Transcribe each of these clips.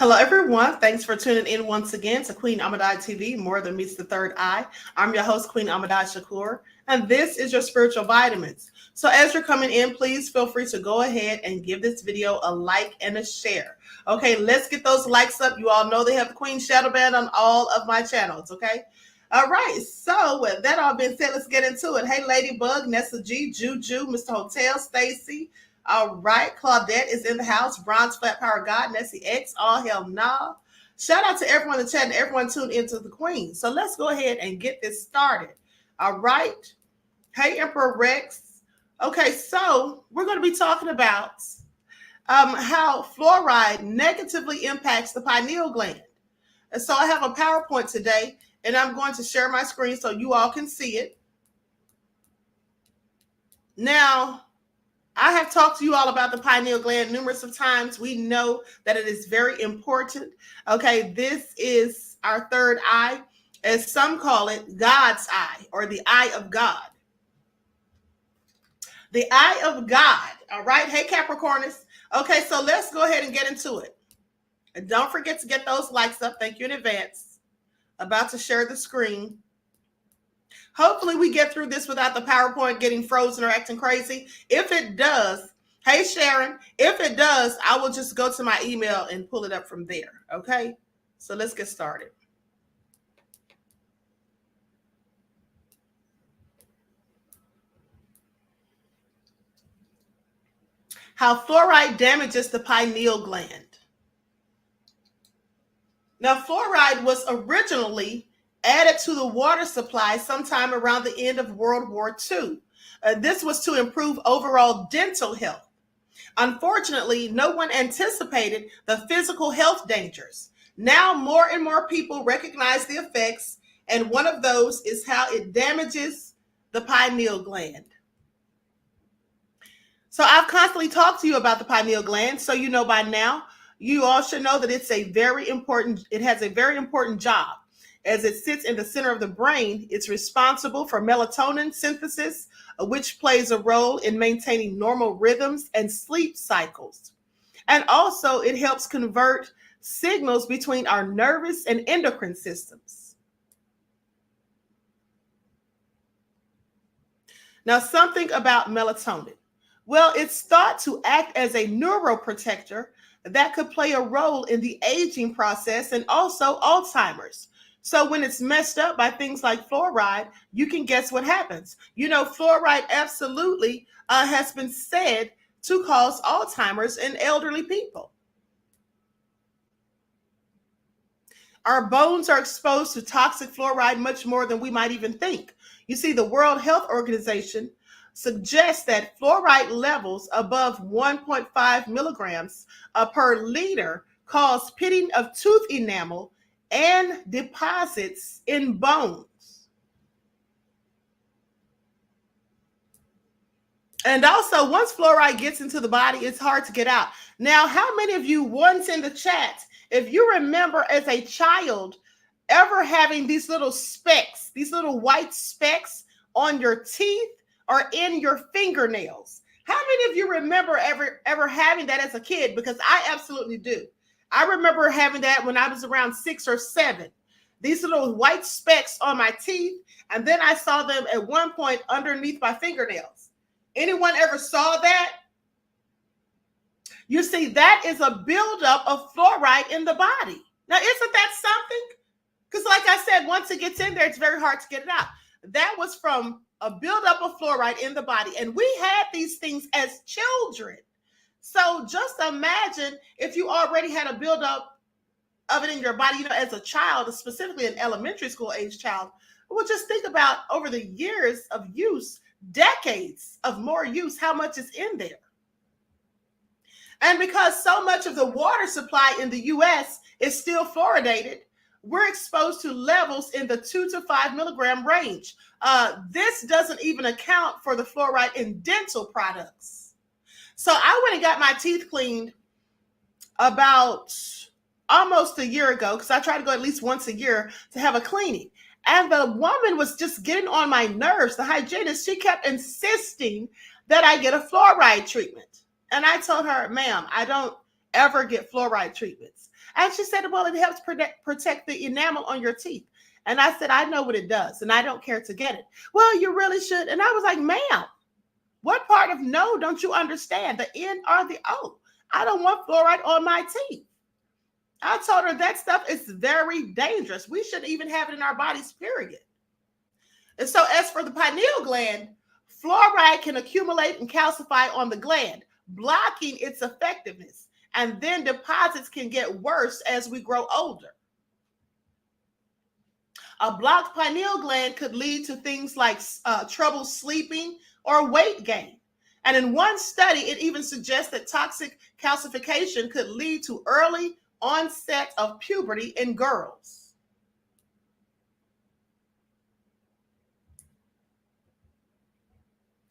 Hello, everyone. Thanks for tuning in once again to Queen Amadai TV, More Than Meets the Third Eye. I'm your host, Queen QueenAShakur, and this is your spiritual vitamins. So as you're coming in, please feel free to go ahead and give this video a like and a share. Okay, let's get those likes up. You all know they have the Queen Shadow Band on all of my channels, okay? All right, so with that all being said, let's get into it. Hey, Ladybug, Nessa G, Juju, Mr. Hotel, Stacy. All right, Claudette is in the house. Bronze Flat Power God, Nessie X, all hell nah. Shout out to everyone in the chat and everyone tuned into the Queen. So let's go ahead and get this started. All right. Hey, Emperor Rex. Okay, so we're going to be talking about how fluoride negatively impacts the pineal gland. And so I have a PowerPoint today, and I'm going to share my screen so you all can see it. Now, I have talked to you all about the pineal gland numerous of times. We know that it is very important. Okay, this is our third eye, as some call it God's eye, or the eye of God. The eye of God. All right. Hey, Capricornus. Okay, so let's go ahead and get into it. And don't forget to get those likes up. Thank you in advance. About to share the screen. Hopefully we get through this without the PowerPoint getting frozen or acting crazy. If it does, hey, Sharon, if it does, I will just go to my email and pull it up from there. Okay, so let's get started. How fluoride damages the pineal gland. Now, fluoride was originally added to the water supply sometime around the end of World War II. This was to improve overall dental health. Unfortunately, no one anticipated the physical health dangers. Now, more and more people recognize the effects, and one of those is how it damages the pineal gland. So I've constantly talked to you about the pineal gland, so you know by now. You all should know that it has a very important job. As it sits in the center of the brain, it's responsible for melatonin synthesis, which plays a role in maintaining normal rhythms and sleep cycles. And also, it helps convert signals between our nervous and endocrine systems. Now, something about melatonin. Well, it's thought to act as a neuroprotector that could play a role in the aging process and also Alzheimer's. So when it's messed up by things like fluoride, you can guess what happens. You know, fluoride absolutely has been said to cause Alzheimer's in elderly people. Our bones are exposed to toxic fluoride much more than we might even think. You see, the World Health Organization suggests that fluoride levels above 1.5 milligrams per liter cause pitting of tooth enamel and deposits in bones. And also, once fluoride gets into the body, it's hard to get out. Now, how many of you, once in the chat, if you remember as a child ever having these little specks, these little white specks on your teeth or in your fingernails? How many of you remember ever having that as a kid? Because I absolutely do. I remember having that when I was around 6 or 7. These little white specks on my teeth, and then I saw them at one point underneath my fingernails. Anyone ever saw that? You see, that is a buildup of fluoride in the body. Now, isn't that something? Because like I said, once it gets in there, it's very hard to get it out. That was from a buildup of fluoride in the body. And we had these things as children. So just imagine if you already had a buildup of it in your body, you know, as a child, specifically an elementary school age child. Well, just think about over the years of use, decades of more use, how much is in there. And because so much of the water supply in the U.S. is still fluoridated, we're exposed to levels in the 2 to 5 milligram range. This doesn't even account for the fluoride in dental products. So I went and got my teeth cleaned about almost a year ago, because I try to go at least once a year to have a cleaning. And the woman was just getting on my nerves. The hygienist, she kept insisting that I get a fluoride treatment. And I told her, ma'am, I don't ever get fluoride treatments. And she said, well, it helps protect the enamel on your teeth. And I said, I know what it does, and I don't care to get it. Well, you really should. And I was like, ma'am, what part of no don't you understand? The N or the O? I don't want fluoride on my teeth. I told her that stuff is very dangerous. We shouldn't even have it in our bodies, period. And so as for the pineal gland, fluoride can accumulate and calcify on the gland, blocking its effectiveness. And then deposits can get worse as we grow older. A blocked pineal gland could lead to things like trouble sleeping or weight gain. And in one study, it even suggests that toxic calcification could lead to early onset of puberty in girls.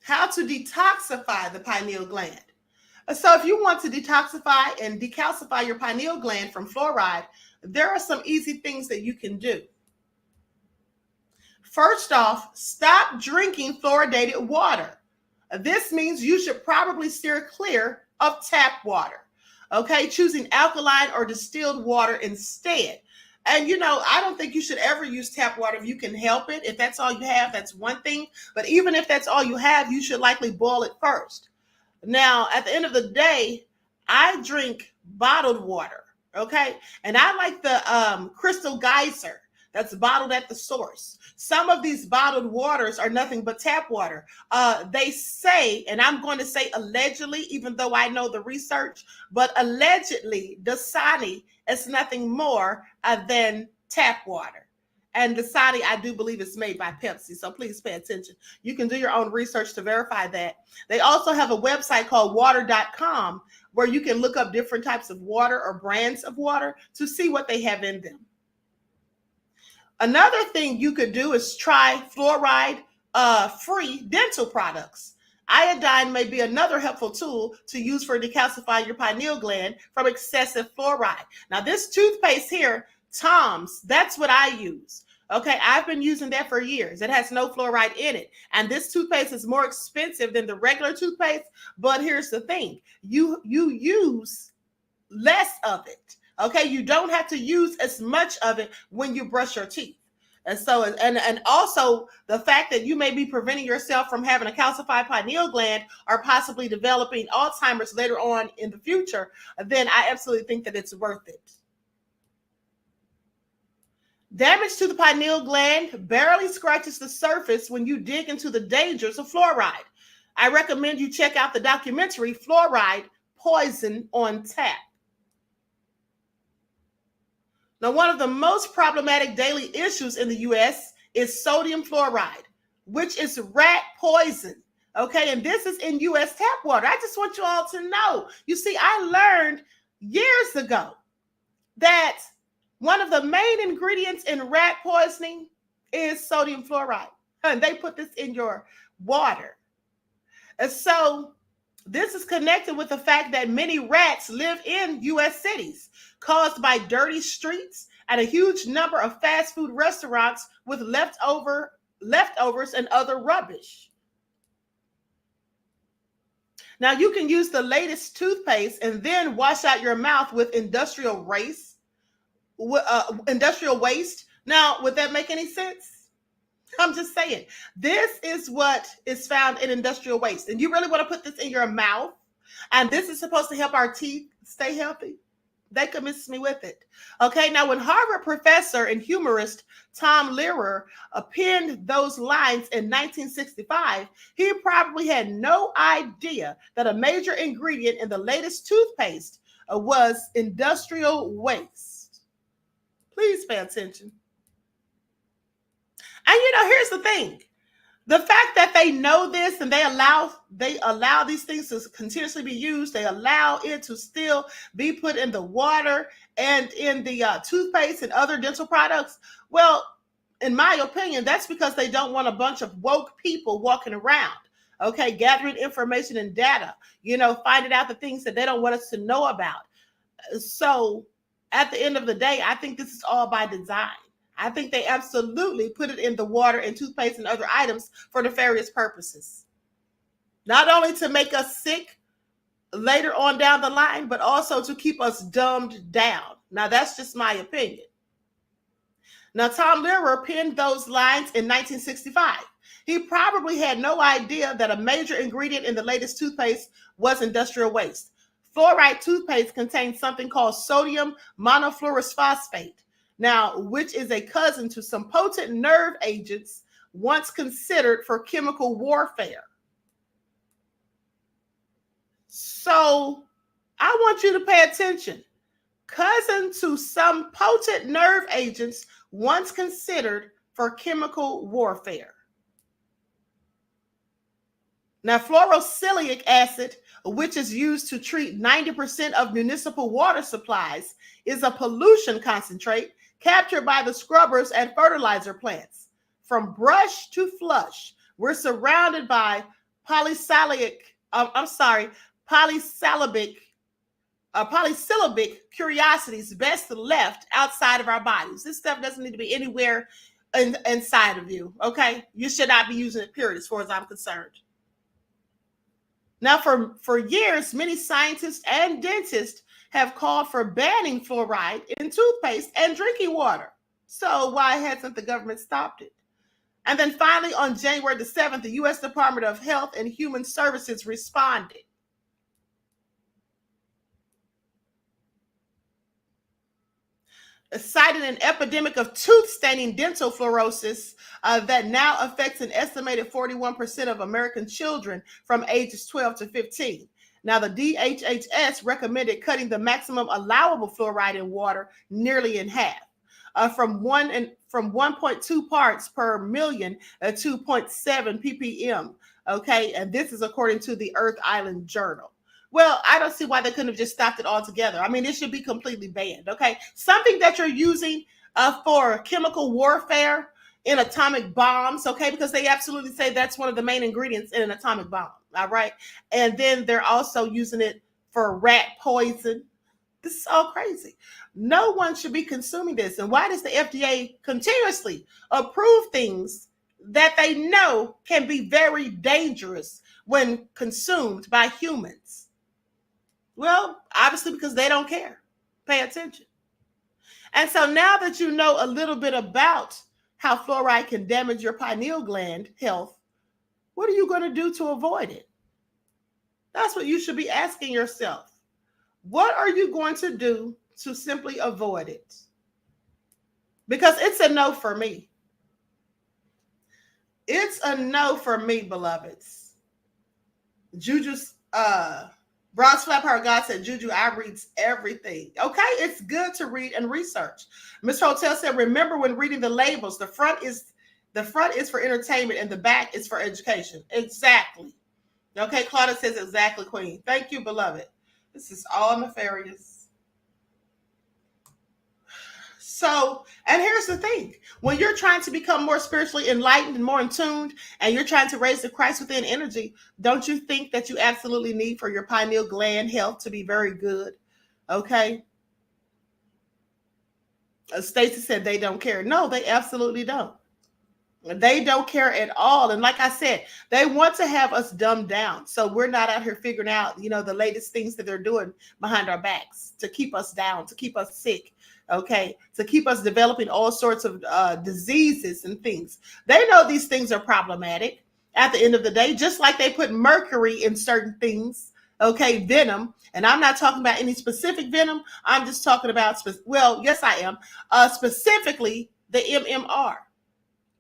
How to detoxify the pineal gland. So if you want to detoxify and decalcify your pineal gland from fluoride, there are some easy things that you can do. First off, stop drinking fluoridated water. This means you should probably steer clear of tap water. Okay, choosing alkaline or distilled water instead. And I don't think you should ever use tap water if you can help it. If that's all you have, that's one thing. But even if that's all you have, you should likely boil it first. Now, at the end of the day, I drink bottled water, okay? And I like the Crystal Geyser that's bottled at the source. Some of these bottled waters are nothing but tap water. They say, and I'm going to say allegedly, even though I know the research, but allegedly, Dasani is nothing more than tap water. And Dasani, I do believe, is made by Pepsi. So please pay attention. You can do your own research to verify that. They also have a website called water.com where you can look up different types of water or brands of water to see what they have in them. Another thing you could do is try fluoride-free dental products. Iodine may be another helpful tool to use for decalcifying your pineal gland from excessive fluoride. Now, this toothpaste here, Tom's, that's what I use. Okay, I've been using that for years. It has no fluoride in it. And this toothpaste is more expensive than the regular toothpaste. But here's the thing. You use less of it. Okay, you don't have to use as much of it when you brush your teeth. And so, and also the fact that you may be preventing yourself from having a calcified pineal gland or possibly developing Alzheimer's later on in the future, then I absolutely think that it's worth it. Damage to the pineal gland barely scratches the surface when you dig into the dangers of fluoride. I recommend you check out the documentary Fluoride, Poison on Tap. Now, one of the most problematic daily issues in the U.S. is sodium fluoride, which is rat poison. Okay, and this is in U.S. tap water. I just want you all to know. You see, I learned years ago that one of the main ingredients in rat poisoning is sodium fluoride. And they put this in your water. And so this is connected with the fact that many rats live in U.S. cities, caused by dirty streets and a huge number of fast food restaurants with leftovers and other rubbish. Now, you can use the latest toothpaste and then wash out your mouth with industrial waste. Now, would that make any sense? I'm just saying, this is what is found in industrial waste. And you really want to put this in your mouth? And this is supposed to help our teeth stay healthy? They convinced me with it. Okay, now when Harvard professor and humorist Tom Lehrer penned those lines in 1965, he probably had no idea that a major ingredient in the latest toothpaste was industrial waste. Please pay attention. And here's the thing. The fact that they know this and they allow these things to continuously be used, they allow it to still be put in the water and in the toothpaste and other dental products. Well, in my opinion, that's because they don't want a bunch of woke people walking around, okay, gathering information and data, finding out the things that they don't want us to know about. So at the end of the day, I think this is all by design. I think they absolutely put it in the water and toothpaste and other items for nefarious purposes. Not only to make us sick, later on down the line, but also to keep us dumbed down. Now, that's just my opinion. Now, Tom Lehrer penned those lines in 1965. He probably had no idea that a major ingredient in the latest toothpaste was industrial waste. Fluoride toothpaste contains something called sodium monofluorous phosphate, now, which is a cousin to some potent nerve agents once considered for chemical warfare. So I want you to pay attention. Cousin to some potent nerve agents once considered for chemical warfare. Now, fluorosilicic acid, which is used to treat 90% of municipal water supplies, is a pollution concentrate captured by the scrubbers at fertilizer plants. From brush to flush, we're surrounded by polysyllabic curiosities best left outside of our bodies. This stuff doesn't need to be anywhere inside of you, okay? You should not be using it, period, as far as I'm concerned. Now, for years, many scientists and dentists have called for banning fluoride in toothpaste and drinking water. So why hasn't the government stopped it? And then finally, on January the 7th, the U.S. Department of Health and Human Services responded. Citing an epidemic of tooth staining dental fluorosis that now affects an estimated 41% of American children from ages 12 to 15. Now, the DHHS recommended cutting the maximum allowable fluoride in water nearly in half, from 1.2 parts per million to 0.7 ppm. Okay, and this is according to the Earth Island Journal. Well, I don't see why they couldn't have just stopped it altogether. I mean, it should be completely banned, okay? Something that you're using for chemical warfare in atomic bombs, okay? Because they absolutely say that's one of the main ingredients in an atomic bomb, all right? And then they're also using it for rat poison. This is all crazy. No one should be consuming this. And why does the FDA continuously approve things that they know can be very dangerous when consumed by humans? Well, obviously because they don't care. Pay attention. And so now that you know a little bit about how fluoride can damage your pineal gland health, what are you going to do to avoid it? That's what you should be asking yourself. What are you going to do to simply avoid it? Because it's a no for me. It's a no for me, beloveds. Juju's Bronze Flap Heart God said, Juju, I read everything. Okay, it's good to read and research. Mr. Hotel said, remember when reading the labels, the front is for entertainment and the back is for education. Exactly. Okay, Claudia says exactly, Queen. Thank you, beloved. This is all nefarious. So, and here's the thing. When you're trying to become more spiritually enlightened and more in tune, and you're trying to raise the Christ within energy, don't you think that you absolutely need for your pineal gland health to be very good? Okay. Stacy said they don't care. No, they absolutely don't. They don't care at all. And like I said, they want to have us dumbed down. So we're not out here figuring out, the latest things that they're doing behind our backs to keep us down, to keep us sick. Okay, to keep us developing all sorts of diseases and things. They know these things are problematic at the end of the day, just like they put mercury in certain things. Okay, venom. And I'm not talking about any specific venom. I'm just talking about, yes, I am. Specifically, the MMR.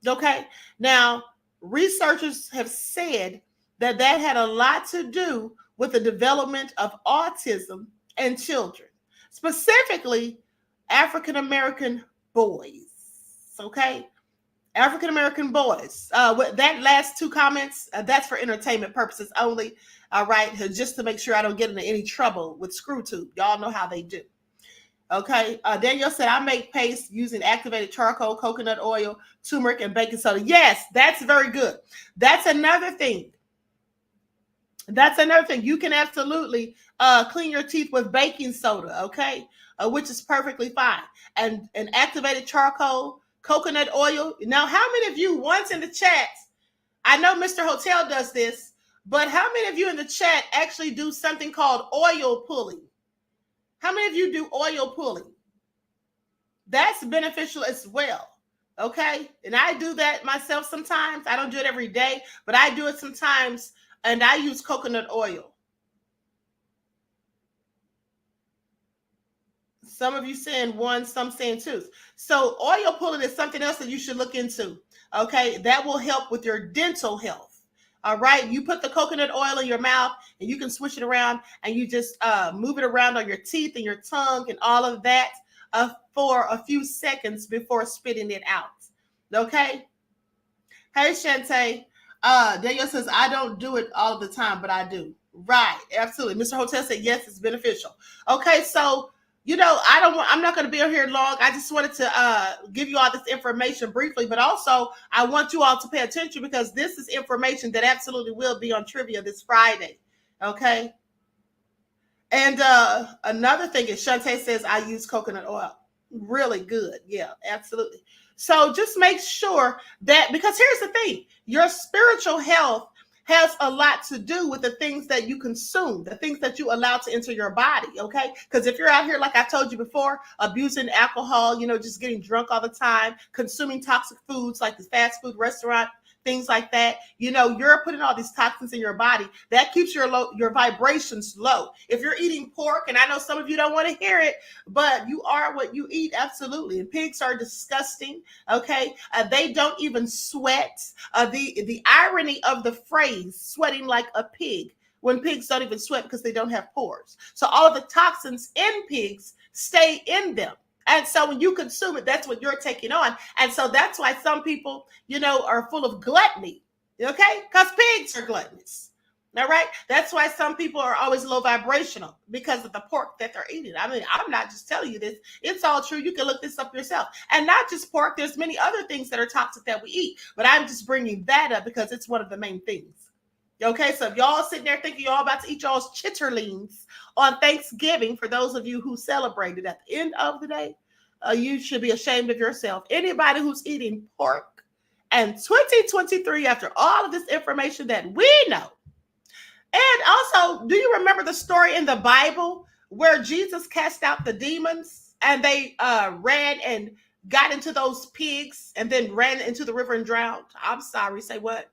Okay, now researchers have said that had a lot to do with the development of autism in children, specifically African-American boys, okay? African-American boys. With that last two comments, that's for entertainment purposes only, all right? Just to make sure I don't get into any trouble with ScrewTube. Y'all know how they do, okay? Danielle said, I make paste using activated charcoal, coconut oil, turmeric, and baking soda. Yes, that's very good. That's another thing. You can absolutely clean your teeth with baking soda, okay? Which is perfectly fine. And activated charcoal, coconut oil. Now, how many of you once in the chat, I know Mr. Hotel does this, But how many of you in the chat actually do something called oil pulling? How many of you do oil pulling? That's beneficial as well. Okay. And I do that myself sometimes. I don't do it every day, but I do it sometimes. And I use coconut oil. Some of you saying one, some saying two. So oil pulling is something else that you should look into. Okay. That will help with your dental health. All right. You put the coconut oil in your mouth and you can switch it around and you just move it around on your teeth and your tongue and all of that for a few seconds before spitting it out. Okay. Hey, Shantae. Daniel says, I don't do it all the time, but I do. Right. Absolutely. Mr. Hotel said, yes, it's beneficial. Okay. So, I'm not going to be here long. I just wanted to give you all this information briefly, but also I want you all to pay attention because this is information that absolutely will be on trivia this Friday. Okay. And another thing is Shantae says, I use coconut oil. Really good. Yeah, absolutely. So just make sure that, because here's the thing, your spiritual health has a lot to do with the things that you consume, the things that you allow to enter your body, okay? Because if you're out here, like I told you before, abusing alcohol, just getting drunk all the time, consuming toxic foods like the fast food restaurant, things like that, you're putting all these toxins in your body. That keeps your vibrations low. If you're eating pork, and I know some of you don't want to hear it, but you are what you eat, absolutely. And pigs are disgusting, okay? They don't even sweat. The irony of the phrase, sweating like a pig, when pigs don't even sweat because they don't have pores. So all of the toxins in pigs stay in them. And so when you consume it, that's what you're taking on. And so that's why some people, are full of gluttony, okay? Because pigs are gluttonous, all right? That's why some people are always low vibrational because of the pork that they're eating. I mean, I'm not just telling you this. It's all true. You can look this up yourself. And not just pork. There's many other things that are toxic that we eat. But I'm just bringing that up because it's one of the main things. Okay, so if y'all sitting there thinking y'all about to eat y'all's chitterlings on Thanksgiving, for those of you who celebrated at the end of the day, you should be ashamed of yourself. Anybody who's eating pork and 2023, after all of this information that we know. And also, do you remember the story in the Bible where Jesus cast out the demons and they ran and got into those pigs and then ran into the river and drowned? I'm sorry, say what?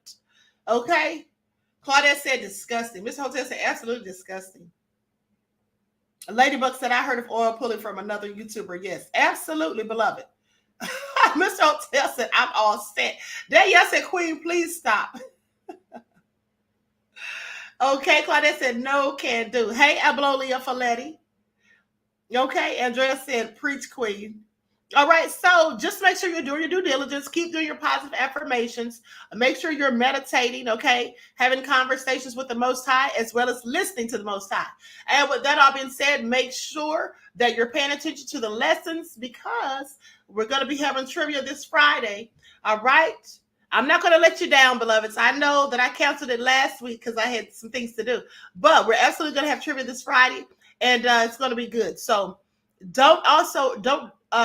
Okay. Claudette said disgusting. Miss Hotel said absolutely disgusting. Ladybug said, I heard of oil pulling from another YouTuber. Yes, absolutely, beloved. Mr. Hotel said, I'm all set. Danielle said, Queen, please stop. Okay, Claudette said, no, can do. Hey, Ablolia Faletti. Okay, Andrea said, preach, Queen. All right, so just make sure you're doing your due diligence. Keep doing your positive affirmations. Make sure you're meditating, okay? Having conversations with the Most High as well as listening to the Most High. And with that all being said, make sure that you're paying attention to the lessons because we're going to be having trivia this Friday, all right? I'm not going to let you down, beloveds. I know that I canceled it last week because I had some things to do. But we're absolutely going to have trivia this Friday, and it's going to be good. So don't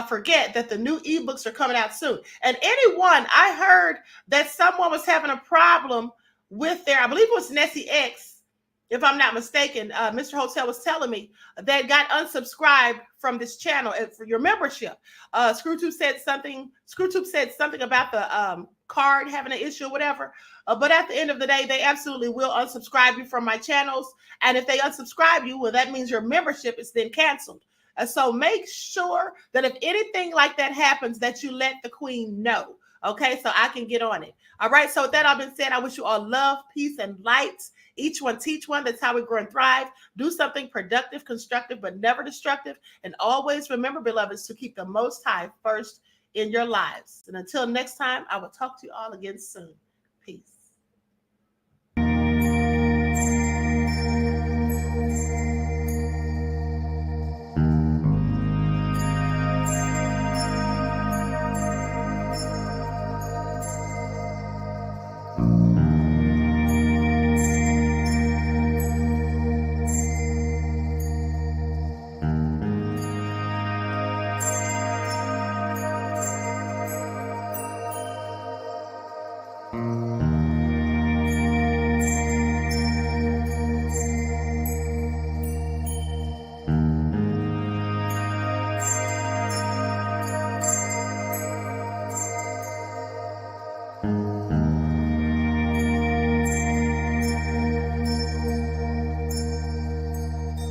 forget that the new ebooks are coming out soon. And I heard that someone was having a problem with I believe it was Nessie X, if I'm not mistaken. Mr. Hotel was telling me that got unsubscribed from this channel for your membership. ScrewTube said something about the card having an issue or whatever. But at the end of the day, they absolutely will unsubscribe you from my channels. And if they unsubscribe you, well, that means your membership is then canceled. So make sure that if anything like that happens, that you let the Queen know. Okay, so I can get on it. All right, so with that all been said, I wish you all love, peace, and light. Each one teach one. That's how we grow and thrive. Do something productive, constructive, but never destructive. And always remember, beloveds, to keep the Most High first in your lives. And until next time, I will talk to you all again soon. Peace. Thank you.